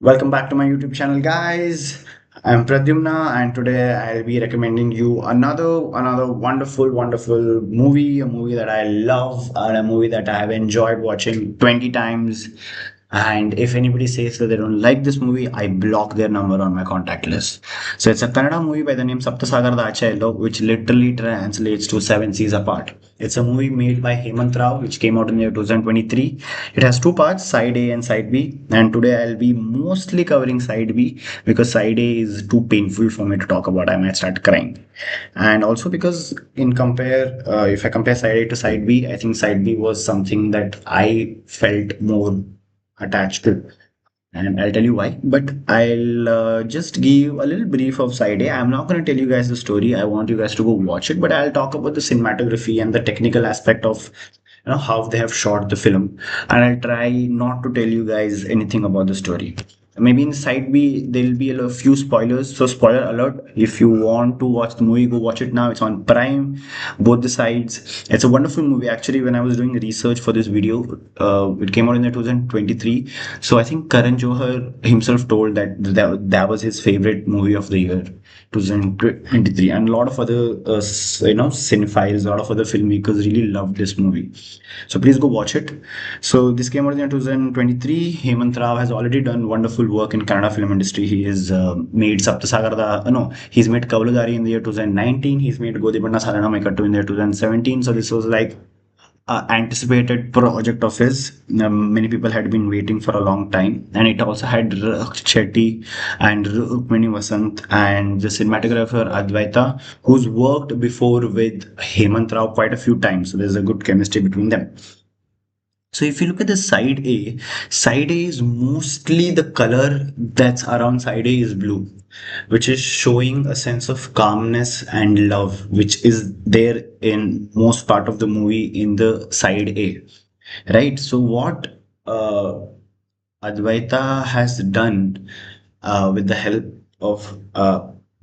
Welcome back to my YouTube channel, guys. I'm Pradyumna, and today I'll be recommending you another wonderful movie, a movie that I love, and a movie that I have enjoyed watching 20 times. And if anybody says that they don't like this movie, I block their number on my contact list. So it's a Kannada movie by the name Sapta Sagaradaache Ello, which literally translates to Seven Seas Apart. It's a movie made by Hemanth Rao, which came out in the year 2023. It has two parts, side A and side B. And today I'll be mostly covering side B because side A is too painful for me to talk about. I might start crying. And also because if I compare side A to side B, I think side B was something that I felt more attached to, and I'll tell you why. But I'll just give a little brief of side A. I'm not going to tell you guys the story. I want you guys to go watch it, but I'll talk about the cinematography and the technical aspect of how they have shot the film, and I'll try not to tell you guys anything about the story. Maybe in side B there'll be a few spoilers. So spoiler alert: if you want to watch the movie, go watch it now. It's on Prime, both the sides. It's a wonderful movie. Actually, when I was doing research for this video, it came out in the 2023. So I think Karan Johar himself told that was his favorite movie of the year, 2023, and a lot of other cinephiles, a lot of other filmmakers really loved this movie. So please go watch it. So this came out in 2023. Hemant Rao has already done wonderful work in Kannada film industry. He has made Sapta Sagarada. No, he's made Kavludari in the year 2019. He's made Godibanna Sarana Maikattu in the year 2017. So this was like anticipated project of his. Many people had been waiting for a long time, and it also had Rakshit Shetty and Rukmini Vasanth and the cinematographer Advaitha, who's worked before with Hemant Rao quite a few times. So there's a good chemistry between them. So if you look at the side A is mostly the color that's around side A is blue, which is showing a sense of calmness and love, which is there in most part of the movie in the side A, right? So what Advaita has done with the help of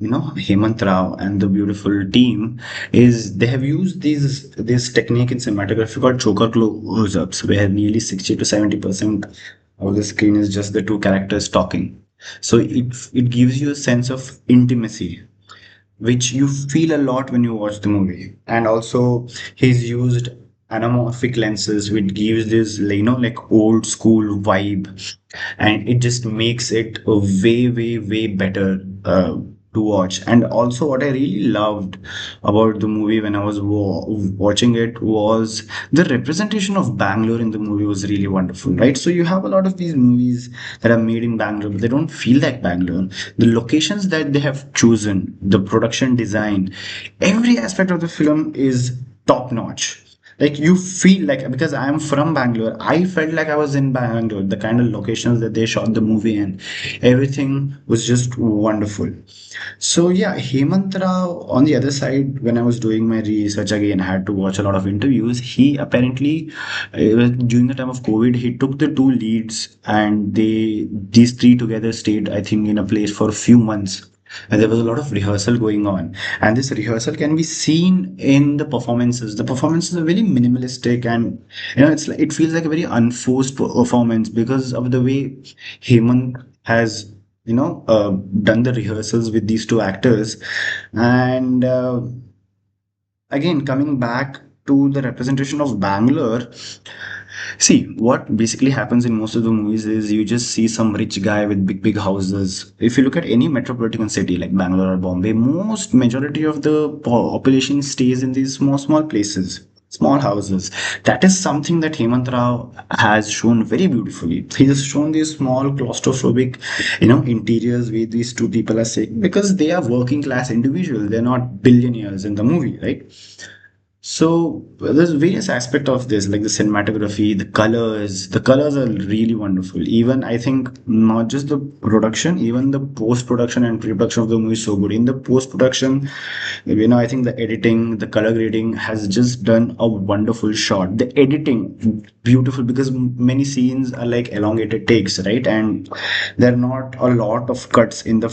Hemant Rao and the beautiful team is they have used this technique in cinematography called choker close-ups, where nearly 60 to 70% of the screen is just the two characters talking. So it gives you a sense of intimacy, which you feel a lot when you watch the movie. And also he's used anamorphic lenses, which gives this like old school vibe, and it just makes it a way better to watch. And also what I really loved about the movie when I was watching it was the representation of Bangalore in the movie was really wonderful, right? So you have a lot of these movies that are made in Bangalore, but they don't feel like Bangalore. The locations that they have chosen, the production design, every aspect of the film is top notch. Like you feel like, because I am from Bangalore, I felt like I was in Bangalore. The kind of locations that they shot the movie in, everything was just wonderful. So yeah, Hemant Rao on the other side, when I was doing my research again, I had to watch a lot of interviews. He apparently, during the time of COVID, he took the two leads and these three together stayed, I think, in a place for a few months. And there was a lot of rehearsal going on, and this rehearsal can be seen in the performances. The performances are very minimalistic, and it feels like a very unforced performance because of the way Hemant has done the rehearsals with these two actors. And again, coming back to the representation of Bangalore, see, what basically happens in most of the movies is you just see some rich guy with big houses. If you look at any metropolitan city like Bangalore or Bombay, most majority of the population stays in these small places, small houses. That is something that Hemant Rao has shown very beautifully. He has shown these small claustrophobic, interiors where these two people are staying because they are working class individuals. They're not billionaires in the movie, right? So there's various aspects of this, like the cinematography, the colors. The colors are really wonderful. Even I think not just the production, even the post production and pre production of the movie is so good. In the post production, I think the editing, the color grading has just done a wonderful shot. The editing, beautiful, because many scenes are like elongated takes, right? And there are not a lot of cuts in the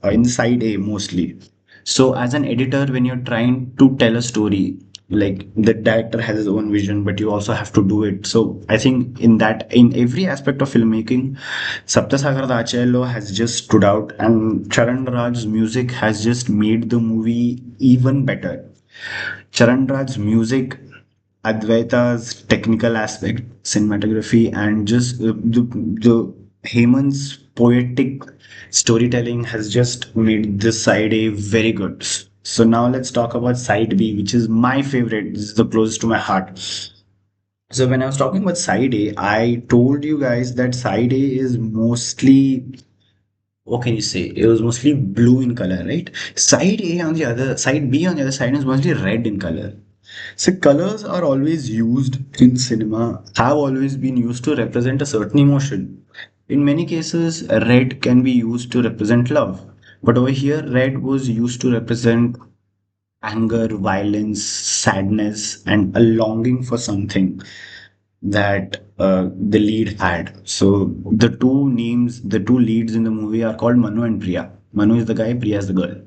in the side A mostly. So as an editor, when you're trying to tell a story, Like the director has his own vision, but you also have to do it. So I think in that, in every aspect of filmmaking, Sapta Sagaradaache Ello has just stood out, and Charan Raj's music has just made the movie even better. Charan Raj's music, Advaita's technical aspect, cinematography, and just the Hemanth's poetic storytelling has just made this side A very good. So now let's talk about side B, which is my favorite. This is the closest to my heart. So when I was talking about side A, I told you guys that side A is mostly, what can you say? It was mostly blue in color, right? Side A on the other side, B on the other side is mostly red in color. So colors are always used in cinema, have always been used to represent a certain emotion. In many cases, red can be used to represent love. But over here, red was used to represent anger, violence, sadness, and a longing for something that the lead had. So the two leads in the movie are called Manu and Priya. Manu is the guy, Priya is the girl.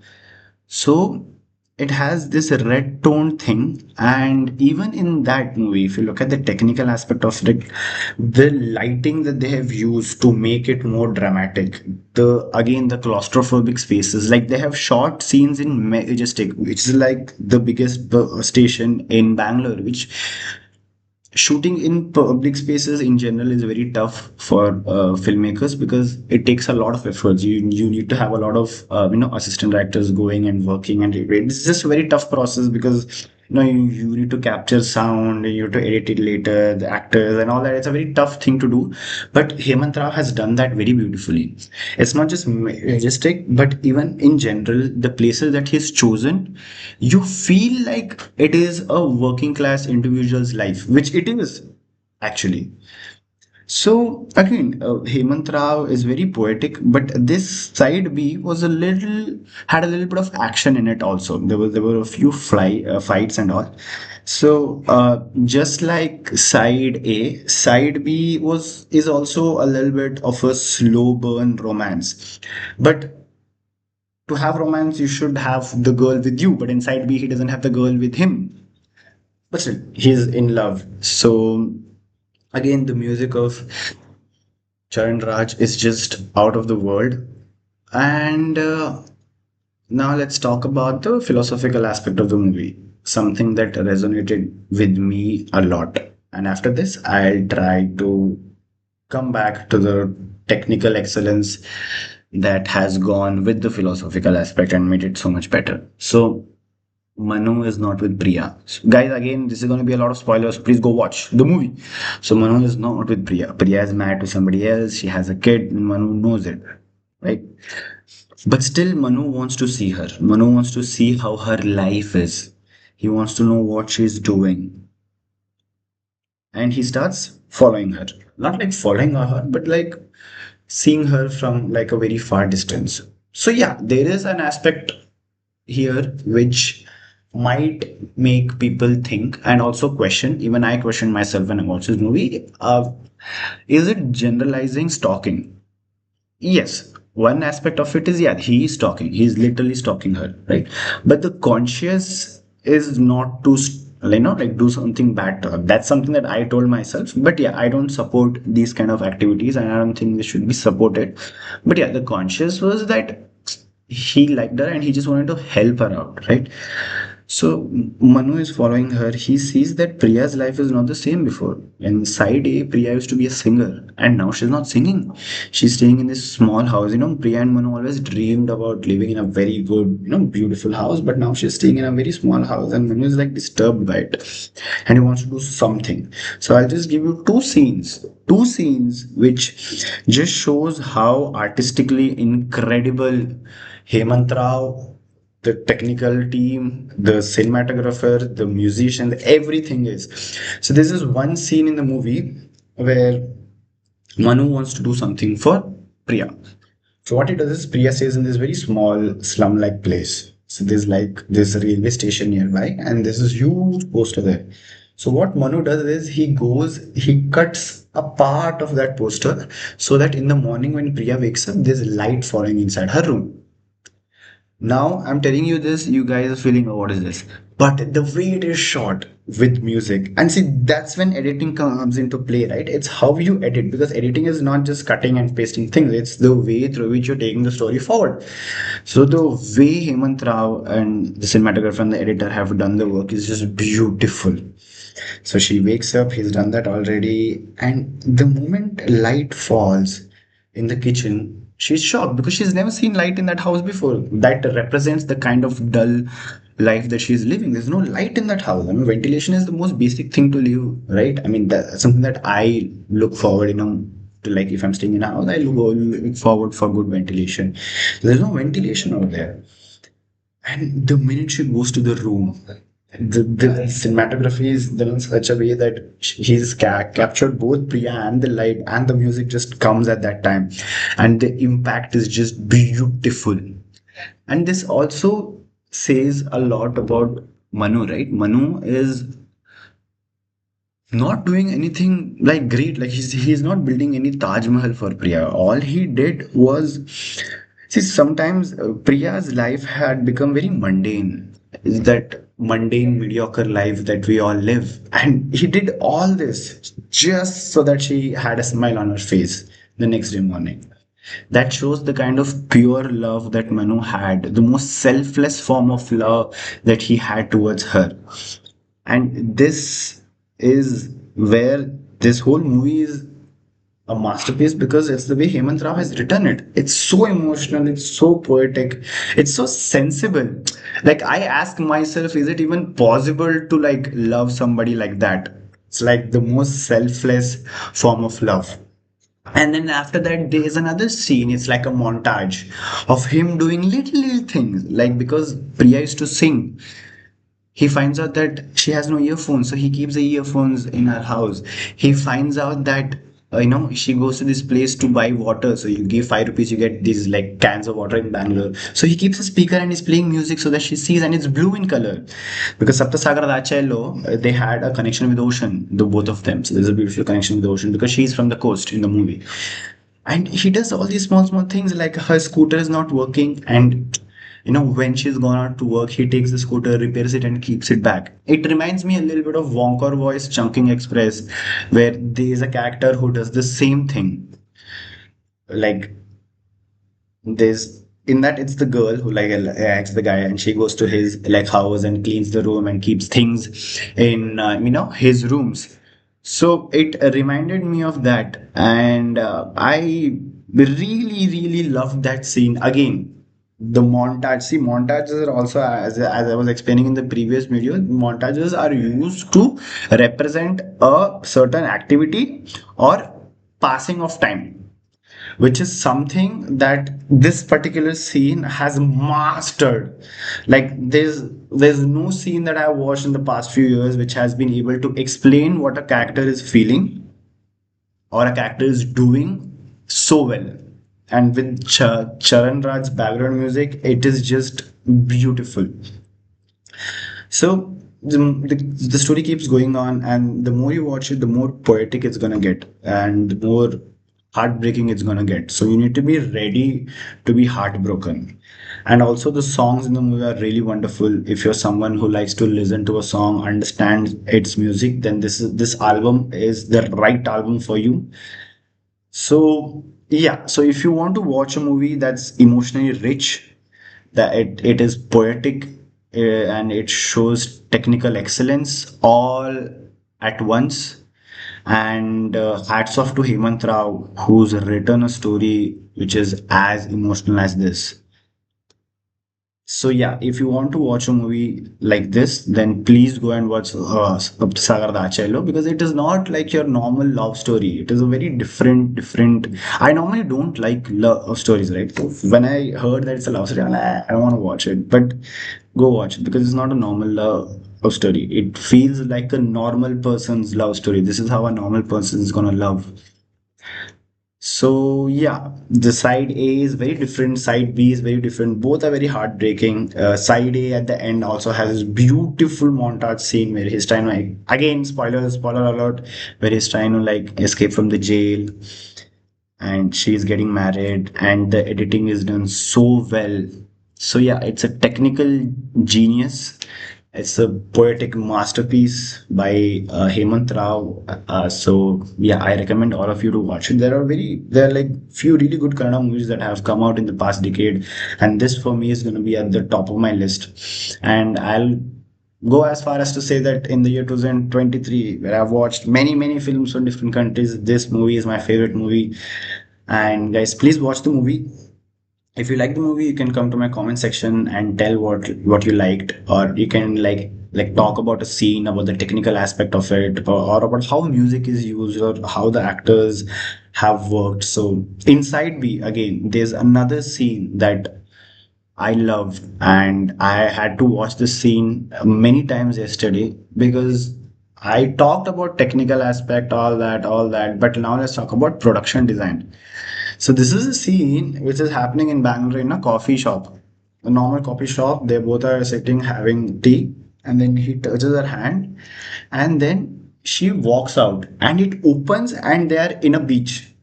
So it has this red tone thing, and even in that movie, if you look at the technical aspect of it, the lighting that they have used to make it more dramatic, the claustrophobic spaces, like they have shot scenes in Majestic, which is like the biggest station in Bangalore, which shooting in public spaces in general is very tough for filmmakers because it takes a lot of efforts. You need to have a lot of assistant directors going and working, and it's just a very tough process because you need to capture sound, you have to edit it later, the actors and all that. It's a very tough thing to do, but Hemant Rao has done that very beautifully. It's not just majestic, but even in general, the places that he's chosen, you feel like it is a working class individual's life, which it is actually. So again, Hemant Rao is very poetic, but this side B was a little had a little bit of action in it also. There were a few fights and all. So just like side A, side B was is also a little bit of a slow burn romance, but to have romance, you should have the girl with you. But inside B, he doesn't have the girl with him. But still, he's in love. So again, the music of Charan Raj is just out of the world. And now let's talk about the philosophical aspect of the movie, something that resonated with me a lot. And after this, I'll try to come back to the technical excellence that has gone with the philosophical aspect and made it so much better. So Manu is not with Priya. So, guys, again, this is going to be a lot of spoilers. Please go watch the movie. So Manu is not with Priya. Priya is married to somebody else. She has a kid, and Manu knows it, right? But still, Manu wants to see her. Manu wants to see how her life is. He wants to know what she's doing, and he starts following her. Not like following her, but like seeing her from like a very far distance. So yeah, there is an aspect here which might make people think and also question. Even I question myself when I watch this movie. Is it generalizing stalking? Yes, one aspect of it is, yeah, he is stalking. He's literally stalking her, right? But the conscious is not to like do something bad to her. That's something that I told myself. But yeah, I don't support these kind of activities, and I don't think they should be supported. But yeah, the conscious was that he liked her and he just wanted to help her out, right? So Manu is following her. He sees that Priya's life is not the same before. In side A, Priya used to be a singer, and now she's not singing. She's staying in this small house. Priya and Manu always dreamed about living in a very good, beautiful house, but now she's staying in a very small house, and Manu is like disturbed by it, and he wants to do something. So I'll just give you two scenes which just shows how artistically incredible Hemant Rao, the technical team, the cinematographer, the musician, everything is. So this is one scene in the movie where Manu wants to do something for Priya. So what he does is Priya stays in this very small slum-like place. So there's like this railway station nearby, and there's this huge poster there. So what Manu does is he cuts a part of that poster so that in the morning when Priya wakes up, there's light falling inside her room. Now I'm telling you this, you guys are feeling, oh, what is this? but the way it is shot with music, and see, that's when editing comes into play, right? It's how you edit, because editing is not just cutting and pasting things, it's the way through which you're taking the story forward. So the way Hemant Rao and the cinematographer and the editor have done the work is just beautiful. So she wakes up, he's done that already, and the moment light falls in the kitchen, she's shocked because she's never seen light in that house before. That represents the kind of dull life that she's living. There's no light in that house. I mean, ventilation is the most basic thing to live, right? I mean, that's something that I look forward, to, like, if I'm staying in a house, look forward for good ventilation. There's no ventilation over there. And the minute she goes to the room, the cinematography is done in such a way that he's captured both Priya and the light, and the music just comes at that time, and the impact is just beautiful. And this also says a lot about Manu, right? Manu is not doing anything like great. Like, he's not building any Taj Mahal for Priya. All he did was, see, sometimes Priya's life had become very mundane. Is that mundane, mediocre life that we all live, and he did all this just so that she had a smile on her face the next day morning. That shows the kind of pure love that Manu had, the most selfless form of love that he had towards her. And this is where this whole movie is a masterpiece, because it's the way Hemant Rao has written it. It's so emotional, it's so poetic, it's so sensible. Like, I ask myself, is it even possible to like love somebody like that? It's like the most selfless form of love. And then after that, there's another scene. It's like a montage of him doing little things. Like, because Priya used to sing, he finds out that she has no earphones, so he keeps the earphones in her house. He finds out that she goes to this place to buy water, so you give 5 rupees, you get these like cans of water in Bangalore. So he keeps a speaker and is playing music so that she sees, and it's blue in color, because Sapta Sagaradaache Ello, they had a connection with the ocean, the both of them. So there's a beautiful connection with the ocean because she's from the coast in the movie. And he does all these small things, like her scooter is not working, and when she's gone out to work, he takes the scooter, repairs it, and keeps it back. It reminds me a little bit of Wonka Voice Chunking Express, where there is a character who does the same thing. Like, there's in that, it's the girl who like acts the guy, and she goes to his like house and cleans the room and keeps things in his rooms. So it reminded me of that, and I really loved that scene. Again, the montage, see, montages are also, as I was explaining in the previous video, montages are used to represent a certain activity or passing of time, which is something that this particular scene has mastered. Like, there's no scene that I've watched in the past few years which has been able to explain what a character is feeling or a character is doing so well. And with Charan Raj's background music, it is just beautiful. So the story keeps going on, and the more you watch it, the more poetic it's gonna get, and the more heartbreaking it's gonna get. So you need to be ready to be heartbroken. And also, the songs in the movie are really wonderful. If you're someone who likes to listen to a song, understand its music, then this album is the right album for you. So yeah, so if you want to watch a movie that's emotionally rich, that it is poetic, and it shows technical excellence all at once, and hats off to Hemant Rao, who's written a story which is as emotional as this. So yeah, if you want to watch a movie like this, then please go and watch Sapta Sagaradaache Ello, because it is not like your normal love story. It is a very different. I normally don't like love stories, right? So when I heard that it's a love story, I'm like, "Ah, I don't want to watch it." But go watch it, because it's not a normal love story. It feels like a normal person's love story. This is how a normal person is gonna love. So yeah, the side A is very different, side B is very different. Both are very heartbreaking. Side A at the end also has this beautiful montage scene where he's trying to, like, again, spoiler alert, where he's trying to like escape from the jail, and she's getting married, and the editing is done so well. So yeah, it's a technical genius, It's a poetic masterpiece by Hemanth Rao. So yeah, I recommend all of you to watch it. There are like few really good Kannada movies that have come out in the past decade, and this for me is going to be at the top of my list. And I'll go as far as to say that in the year 2023, where I've watched many films from different countries, this movie is my favorite movie. And guys, please watch the movie. If you like the movie, you can come to my comment section and tell what you liked, or you can like talk about a scene, about the technical aspect of it, or about how music is used, or how the actors have worked. So inside me again, there's another scene that I loved, and I had to watch this scene many times yesterday because I talked about technical aspect, all that, but now let's talk about production design. So this is a scene which is happening in Bangalore in a coffee shop, a normal coffee shop. They both are sitting having tea, and then he touches her hand, and then she walks out, and it opens, and they are in a beach.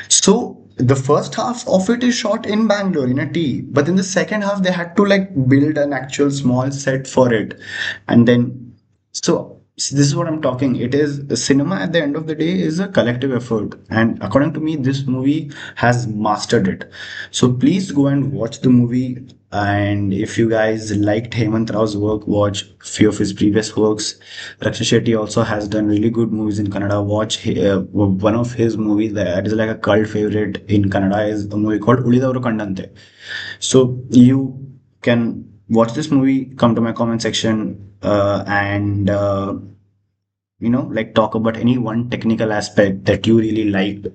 So the first half of it is shot in Bangalore in a tea, but in the second half they had to like build an actual small set for it, and then this is what I'm talking. It is cinema at the end of the day is a collective effort, and according to me, this movie has mastered it. So please go and watch the movie. And if you guys liked Hemant Rao's work, watch few of his previous works. Rakshit Shetty also has done really good movies in Kannada. One of his movies that is like a cult favorite in Kannada is a movie called Ulidavaru Kandante. So you can watch this movie, come to my comment section, and like talk about any one technical aspect that you really liked,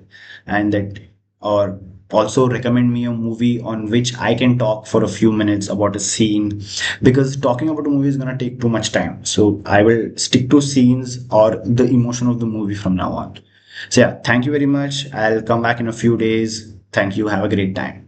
and that, or also recommend me a movie on which I can talk for a few minutes about a scene, because talking about a movie is going to take too much time. So I will stick to scenes or the emotion of the movie from now on. So yeah, thank you very much. I'll come back in a few days. Thank you. Have a great time.